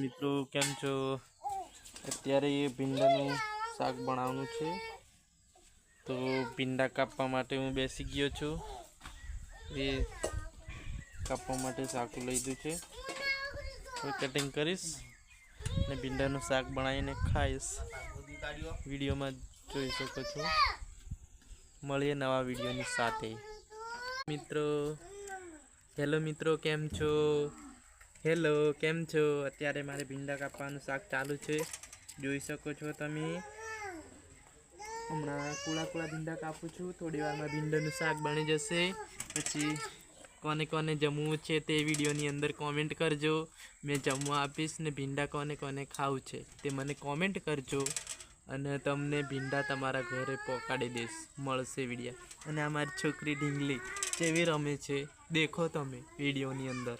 મિત્રો કેમ છો? અત્યારે ભીંડાનું શાક બનાવવાનું છે, તો ભીંડા કાપવા માટે હું બેસી ગયો છું. એ કાપવા માટે શાકું લઈ લીધું છે, તો કટિંગ કરીશ ને ભીંડાનું શાક બનાવીને ખાઈશ. વિડીયોમાં જોઈ શકો છો. મળીએ નવા વિડીયોની સાથે. મિત્રો હેલો મિત્રો, કેમ છો? હેલો, કેમ છો? અત્યારે મારે ભીંડા કાપવાનું શાક ચાલુ છે, જોઈ શકો છો તમે. હમણાં કુળા ભીંડા કાપું છું. થોડી વારમાં ભીંડાનું શાક બની જશે. પછી કોને કોને જમવું છે તે વિડીયોની અંદર કોમેન્ટ કરજો. મેં જમવા આપીશ ને ભીંડા કોને કોને ખાવું છે તે મને કોમેન્ટ કરજો, અને તમને ભીંડા તમારા ઘરે પહોંચાડી દઈશ. મળશે વિડીયો. અને અમારી છોકરી ઢીંગલી કેવી રમે છે દેખો તમે વિડીયોની અંદર.